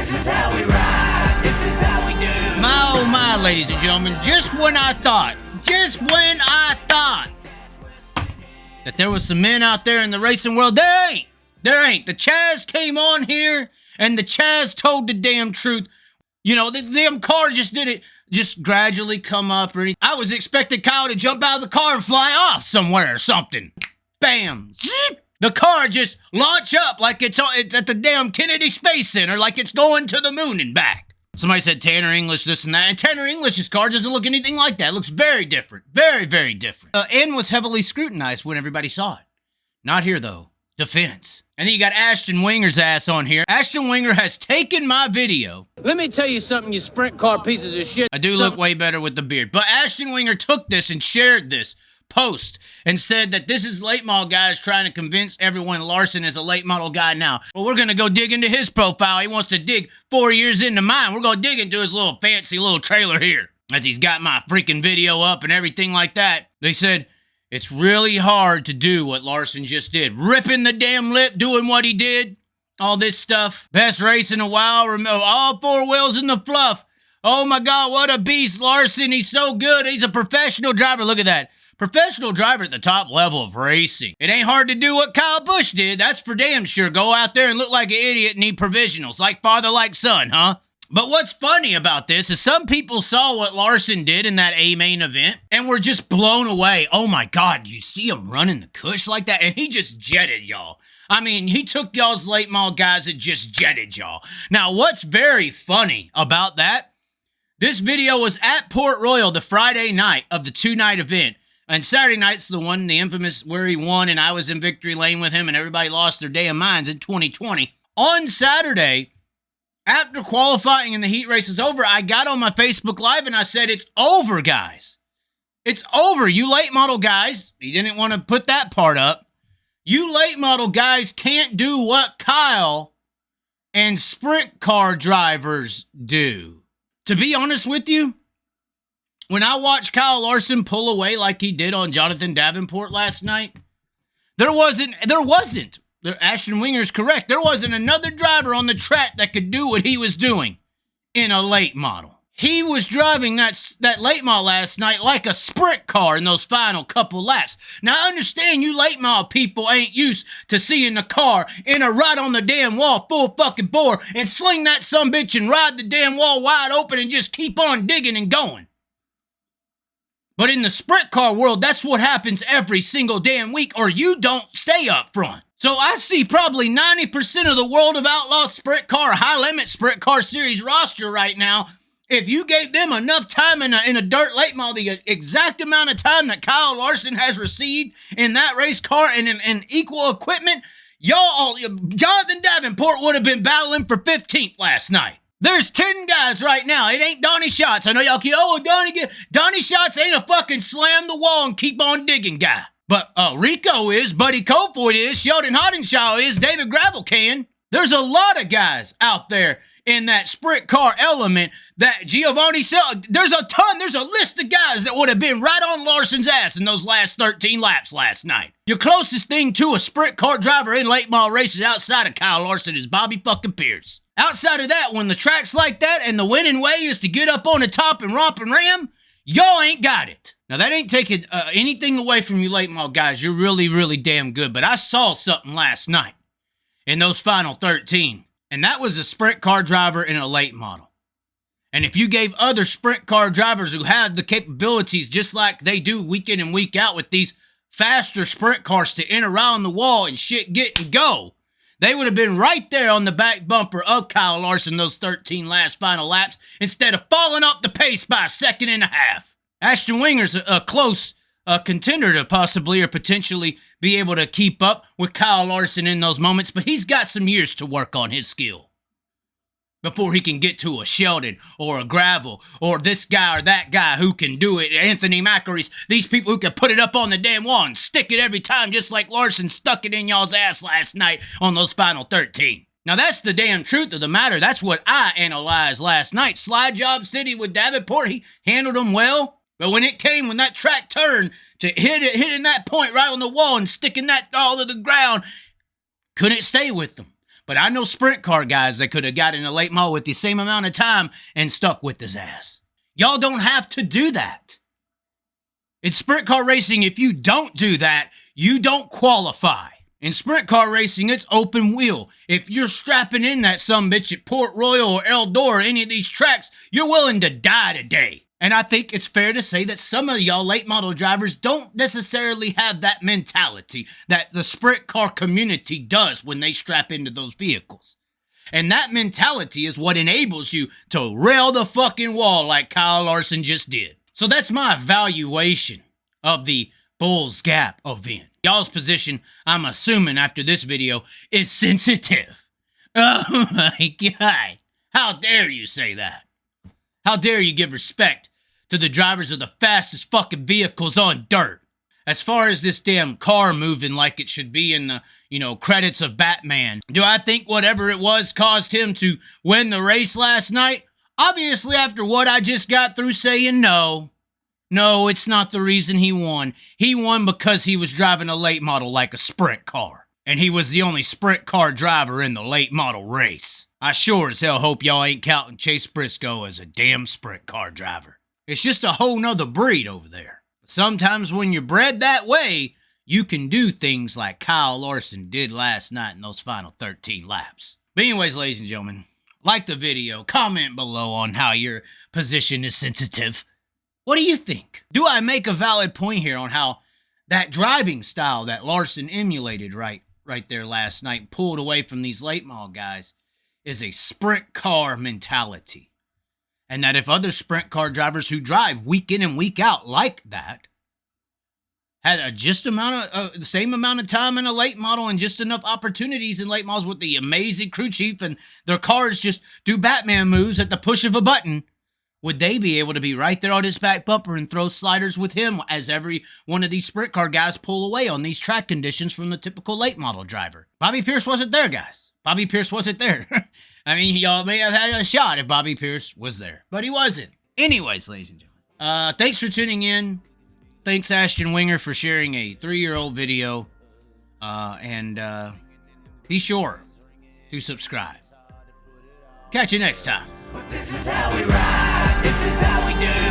This is how we ride. This is how we do. My oh my, ladies and gentlemen, just when I thought that there was some men out there in the racing world, there ain't. The Chaz came on here, and the Chaz told the damn truth. You know, the damn car just didn't just gradually come up or anything. I was expecting Kyle to jump out of the car and fly off somewhere or something. Bam. The car just launch up like it's at the damn Kennedy Space Center, like it's going to the moon and back. Somebody said Tanner English this and that, and Tanner English's car doesn't look anything like that. It looks very different. Very, very different. And was heavily scrutinized when everybody saw it. Not here, though. Defense. And then you got Ashton Winger's ass on here. Ashton Winger has taken my video. Let me tell you something, you sprint car pieces of shit. I do look way better with the beard. But Ashton Winger took this and shared this post and said that this is late model guys trying to convince everyone Larson is a late model guy now. Well, we're going to go dig into his profile. He wants to dig 4 years into mine. We're going to dig into his little fancy little trailer here as he's got my freaking video up and everything like that. They said it's really hard to do what Larson just did. Ripping the damn lip, doing what he did. All this stuff. Best race in a while. All four wheels in the fluff. Oh my God, what a beast. Larson, he's so good. He's a professional driver. Look at that. Professional driver at the top level of racing. It ain't hard to do what Kyle Busch did. That's for damn sure. Go out there and look like an idiot and need provisionals. Like father, like son, huh? But what's funny about this is some people saw what Larson did in that A-main event and were just blown away. Oh my God, you see him running the cush like that? And he just jetted y'all. I mean, he took y'all's late model guys and just jetted y'all. Now, what's very funny about that, this video was at Port Royal the Friday night of the two-night event. And Saturday night's the one, the infamous, where he won and I was in victory lane with him and everybody lost their damn minds in 2020. On Saturday, after qualifying and the heat race is over, I got on my Facebook Live and I said, it's over, guys. It's over. You late model guys, he didn't want to put that part up. You late model guys can't do what Kyle and sprint car drivers do. To be honest with you, when I watched Kyle Larson pull away like he did on Jonathan Davenport last night, there wasn't, Ashton Winger's correct, there wasn't another driver on the track that could do what he was doing in a late model. He was driving that late model last night like a sprint car in those final couple laps. Now, I understand you late model people ain't used to seeing the car enter right on the damn wall full fucking bore and sling that sumbitch and ride the damn wall wide open and just keep on digging and going. But in the sprint car world, that's what happens every single damn week, or you don't stay up front. So I see probably 90% of the World of Outlaw sprint car, high-limit sprint car series roster right now. If you gave them enough time in a dirt late model, the exact amount of time that Kyle Larson has received in that race car and in equal equipment, Jonathan Davenport would have been battling for 15th last night. There's 10 guys right now. It ain't Donnie Schatz. I know y'all keep, Donnie Schatz ain't a fucking slam the wall and keep on digging guy. But Rico is, Buddy Kofoid is, Sheldon Hodenshaw is, David Gravel can. There's a lot of guys out there in that sprint car element that Giovanni there's a list of guys that would have been right on Larson's ass in those last 13 laps last night. Your closest thing to a sprint car driver in late model races outside of Kyle Larson is Bobby fucking Pierce. Outside of that, when the track's like that and the winning way is to get up on the top and romp and ram, y'all ain't got it. Now, that ain't taking anything away from you late model guys. You're really, really damn good. But I saw something last night in those final 13, and that was a sprint car driver in a late model. And if you gave other sprint car drivers who have the capabilities just like they do week in and week out with these faster sprint cars to enter around the wall and shit get and go, they would have been right there on the back bumper of Kyle Larson those 13 last final laps instead of falling off the pace by a second and a half. Ashton Winger's a close contender to possibly or potentially be able to keep up with Kyle Larson in those moments, but he's got some years to work on his skill before he can get to a Sheldon or a Gravel or this guy or that guy who can do it. Anthony Macary's, these people who can put it up on the damn wall and stick it every time just like Larson stuck it in y'all's ass last night on those final 13. Now that's the damn truth of the matter. That's what I analyzed last night. Slide job city with Davenport, he handled them well. But when that track turned to hitting that point right on the wall and sticking that all to the ground, couldn't stay with them. But I know sprint car guys that could have got in a late model with the same amount of time and stuck with his ass. Y'all don't have to do that. In sprint car racing, if you don't do that, you don't qualify. In sprint car racing, it's open wheel. If you're strapping in that sumbitch at Port Royal or Eldor or any of these tracks, you're willing to die today. And I think it's fair to say that some of y'all late model drivers don't necessarily have that mentality that the sprint car community does when they strap into those vehicles. And that mentality is what enables you to rail the fucking wall like Kyle Larson just did. So that's my evaluation of the Bulls Gap event. Y'all's position, I'm assuming after this video, is sensitive. Oh my God. How dare you say that? How dare you give respect to the drivers of the fastest fucking vehicles on dirt? As far as this damn car moving like it should be in the, credits of Batman, do I think whatever it was caused him to win the race last night? Obviously, after what I just got through saying no. No, it's not the reason he won. He won because he was driving a late model like a sprint car. And he was the only sprint car driver in the late model race. I sure as hell hope y'all ain't counting Chase Briscoe as a damn sprint car driver. It's just a whole nother breed over there. But sometimes when you're bred that way, you can do things like Kyle Larson did last night in those final 13 laps. But anyways, ladies and gentlemen, like the video, comment below on how your position is sensitive. What do you think? Do I make a valid point here on how that driving style that Larson emulated right there last night, pulled away from these late model guys, is a sprint car mentality? And that if other sprint car drivers who drive week in and week out like that had the same amount of time in a late model and just enough opportunities in late models with the amazing crew chief and their cars just do Batman moves at the push of a button, would they be able to be right there on his back bumper and throw sliders with him as every one of these sprint car guys pull away on these track conditions from the typical late model driver? Bobby Pierce wasn't there, guys. Bobby Pierce wasn't there. I mean, y'all may have had a shot if Bobby Pierce was there, but he wasn't. Anyways, ladies and gentlemen, thanks for tuning in. Thanks, Ashton Winger, for sharing a 3-year-old video. And be sure to subscribe. Catch you next time. This is how we ride. This is how we do.